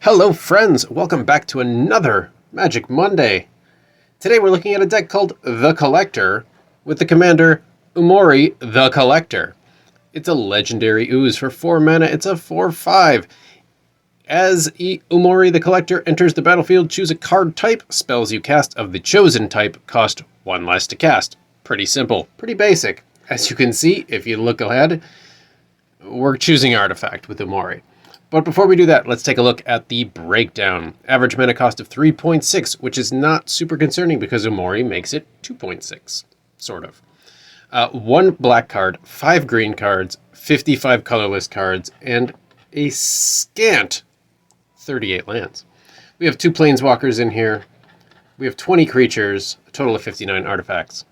Hello friends, welcome back to another Magic Monday. Today we're looking at a deck called The Collector with the commander Umori the Collector. It's a legendary ooze for 4 mana, it's a 4/5. As Umori the Collector enters the battlefield, choose a card type. Spells you cast of the chosen type cost 1 less to cast. Pretty simple, pretty basic. As you can see, if you look ahead, we're choosing Artifact with Umori. But before we do that, let's take a look at the breakdown. Average mana cost of 3.6, which is not super concerning because Umori makes it 2.6, sort of. 1 black card, 5 green cards, 55 colorless cards, and a scant 38 lands. We have 2 planeswalkers in here. We have 20 creatures, a total of 59 artifacts,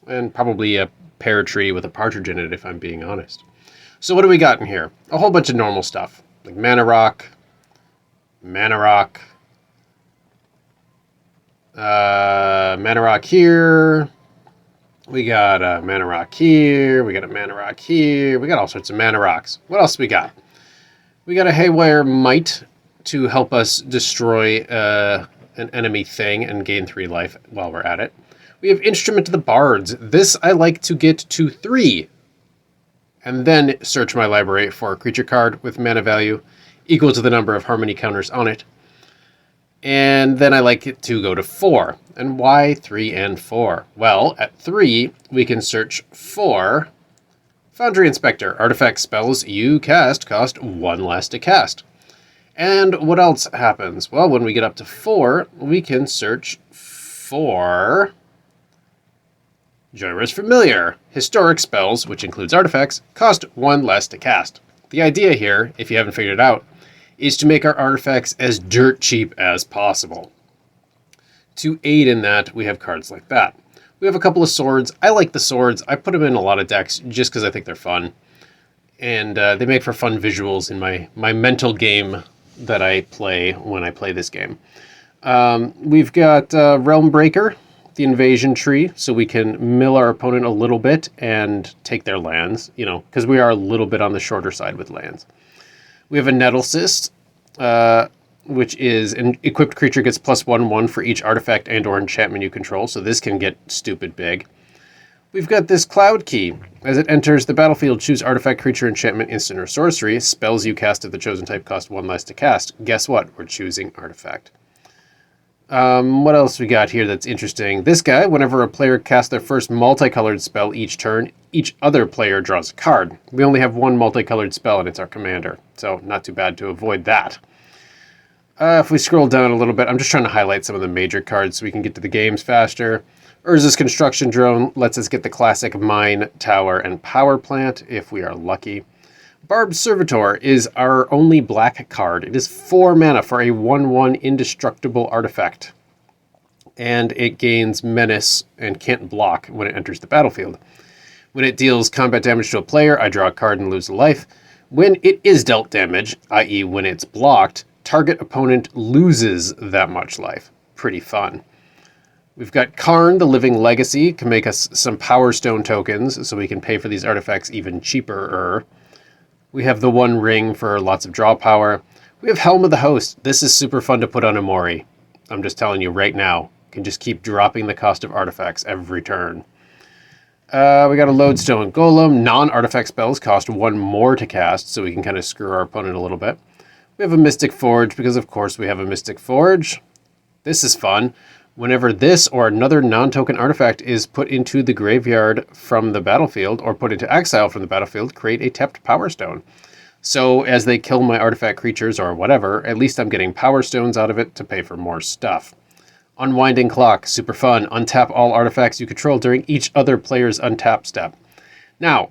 and probably a pear tree with a partridge in it, if I'm being honest. So what do we got in here? A whole bunch of normal stuff. Like mana rock, mana rock here. We got a mana rock here. We got a mana rock here. We got all sorts of mana rocks. What else we got? We got a Haywire Might to help us destroy an enemy thing and gain 3 life while we're at it. We have Instrument of the Bards. This I like to get to 3. And then search my library for a creature card with mana value equal to the number of harmony counters on it. And then I like it to go to 4. And why 3 and 4? Well, at 3, we can search for Foundry Inspector. Artifact spells you cast cost 1 less to cast. And what else happens? Well, when we get up to 4, we can search for Joyrus Familiar. Historic spells, which includes artifacts, cost 1 less to cast. The idea here, if you haven't figured it out, is to make our artifacts as dirt cheap as possible. To aid in that, we have cards like that. We have a couple of swords. I like the swords. I put them in a lot of decks just because I think they're fun. And they make for fun visuals in my mental game that I play when I play this game. We've got Realm Breaker, the invasion tree, so we can mill our opponent a little bit and take their lands, because we are a little bit on the shorter side with lands. We have a Nettle Cyst, which is an equipped creature gets +1/1 for each artifact and or enchantment you control, so this can get stupid big. We've got this Cloud Key. As it enters the battlefield, choose artifact, creature, enchantment, instant, or sorcery. Spells you cast of the chosen type cost 1 less to cast. Guess what? We're choosing artifact. What else we got here that's interesting? This guy, whenever a player casts their first multicolored spell each turn, each other player draws a card. We only have 1 multicolored spell, and it's our commander, so not too bad to avoid that. If we scroll down a little bit, I'm just trying to highlight some of the major cards so we can get to the games faster. Urza's Construction Drone lets us get the classic Mine, Tower, and Power Plant if we are lucky. Barbed Servitor is our only black card. It is 4 mana for a 1/1 indestructible artifact. And it gains menace and can't block when it enters the battlefield. When it deals combat damage to a player, I draw a card and lose a life. When it is dealt damage, i.e. when it's blocked, target opponent loses that much life. Pretty fun. We've got Karn, the Living Legacy, can make us some Power Stone tokens so we can pay for these artifacts even cheaper. We have the 1 ring for lots of draw power. We have Helm of the Host. This is super fun to put on Umori. I'm just telling you right now. Can just keep dropping the cost of artifacts every turn. We got a Lodestone Golem. Non-artifact spells cost 1 more to cast, so we can kind of screw our opponent a little bit. We have a Mystic Forge, because of course we have a Mystic Forge. This is fun. Whenever this or another non-token artifact is put into the graveyard from the battlefield, or put into exile from the battlefield, create a tapped Power Stone. So as they kill my artifact creatures or whatever, at least I'm getting Power Stones out of it to pay for more stuff. Unwinding Clock, super fun. Untap all artifacts you control during each other player's untap step. Now,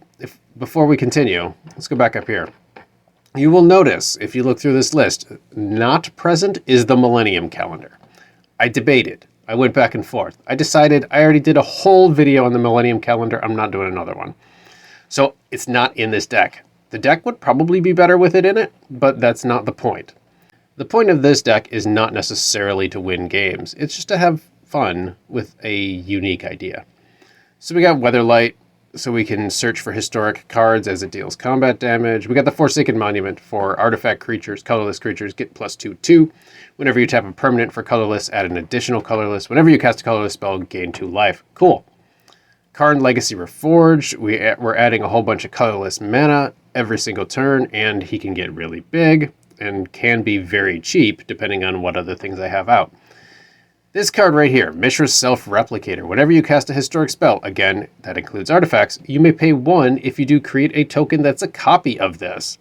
before we continue, let's go back up here. You will notice, if you look through this list, not present is the Millennium Calendar. I debated. I went back and forth. I decided I already did a whole video on the Millennium Calendar. I'm not doing another one. So it's not in this deck. The deck would probably be better with it in it, but that's not the point. The point of this deck is not necessarily to win games. It's just to have fun with a unique idea. So we got Weatherlight, so we can search for historic cards as it deals combat damage. We got the Forsaken Monument for artifact creatures, colorless creatures, get +2/2. Whenever you tap a permanent for colorless, add an additional colorless. Whenever you cast a colorless spell, gain 2 life. Cool. Karn Legacy Reforged, we're adding a whole bunch of colorless mana every single turn, and he can get really big and can be very cheap depending on what other things I have out. This card right here, Mishra's Self-Replicator. Whenever you cast a historic spell, again, that includes artifacts, you may pay 1 if you do create a token that's a copy of this.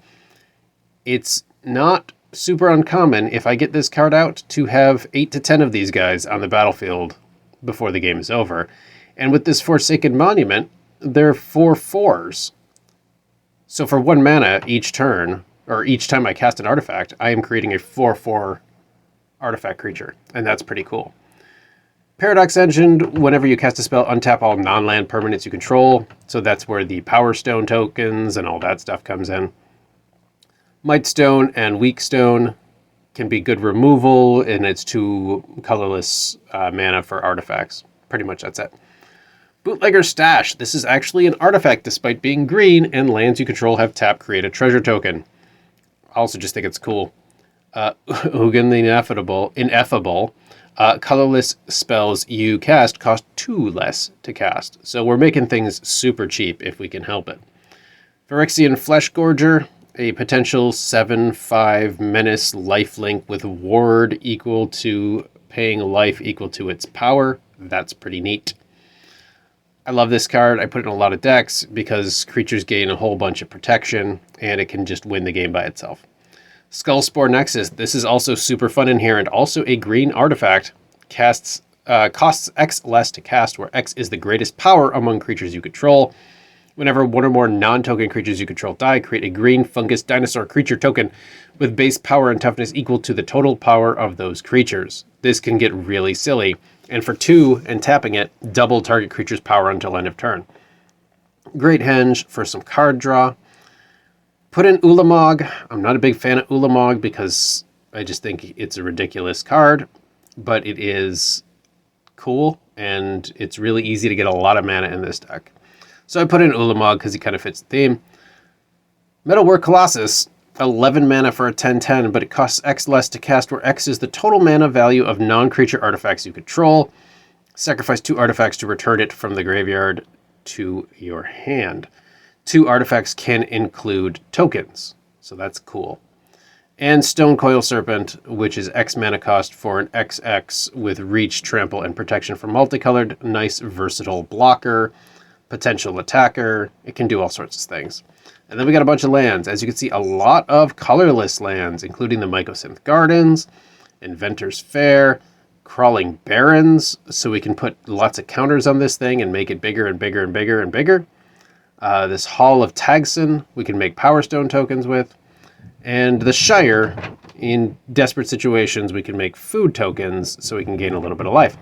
It's not super uncommon, if I get this card out, to have 8 to 10 of these guys on the battlefield before the game is over. And with this Forsaken Monument, they're 4/4s. So for 1 mana each turn, or each time I cast an artifact, I am creating a 4/4 artifact creature, and that's pretty cool. Paradox Engine, whenever you cast a spell, untap all non-land permanents you control, so that's where the Power Stone tokens and all that stuff comes in. Might Stone and Weak Stone can be good removal, and it's 2 colorless mana for artifacts. Pretty much that's it. Bootlegger Stash. This is actually an artifact despite being green, and lands you control have tap create a treasure token. I also just think it's cool. Ugin the Ineffable. Colorless spells you cast cost 2 less to cast. So we're making things super cheap if we can help it. Phyrexian Fleshgorger, a potential 7/5 menace lifelink with ward equal to paying life equal to its power. That's pretty neat. I love this card. I put it in a lot of decks because creatures gain a whole bunch of protection and it can just win the game by itself. Skullspore Nexus. This is also super fun in here and also a green artifact. Costs X less to cast, where X is the greatest power among creatures you control. Whenever 1 or more non-token creatures you control die, create a green fungus dinosaur creature token with base power and toughness equal to the total power of those creatures. This can get really silly. And for 2 and tapping it, double target creature's power until end of turn. Great Henge for some card draw. Put in Ulamog. I'm not a big fan of Ulamog because I just think it's a ridiculous card, but it is cool and it's really easy to get a lot of mana in this deck. So I put in Ulamog because he kind of fits the theme. Metalwork Colossus. 11 mana for a 10/10, but it costs X less to cast, where X is the total mana value of non-creature artifacts you control. Sacrifice 2 artifacts to return it from the graveyard to your hand. 2 artifacts can include tokens, so that's cool. And Stone Coil Serpent, which is X mana cost for an XX with reach, trample, and protection for multicolored. Nice versatile blocker, potential attacker. It can do all sorts of things. And then we got a bunch of lands. As you can see, a lot of colorless lands, including the Mycosynth Gardens, Inventor's Fair, Crawling Barrens, so we can put lots of counters on this thing and make it bigger and bigger and bigger and bigger. This Hall of Tagson, we can make Power Stone tokens with. And the Shire, in desperate situations, we can make food tokens so we can gain a little bit of life.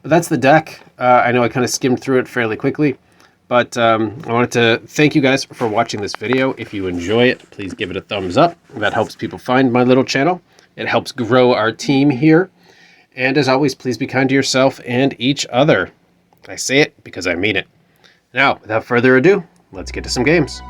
But that's the deck. I know I kind of skimmed through it fairly quickly. But I wanted to thank you guys for watching this video. If you enjoy it, please give it a thumbs up. That helps people find my little channel. It helps grow our team here. And as always, please be kind to yourself and each other. I say it because I mean it. Now, without further ado, let's get to some games.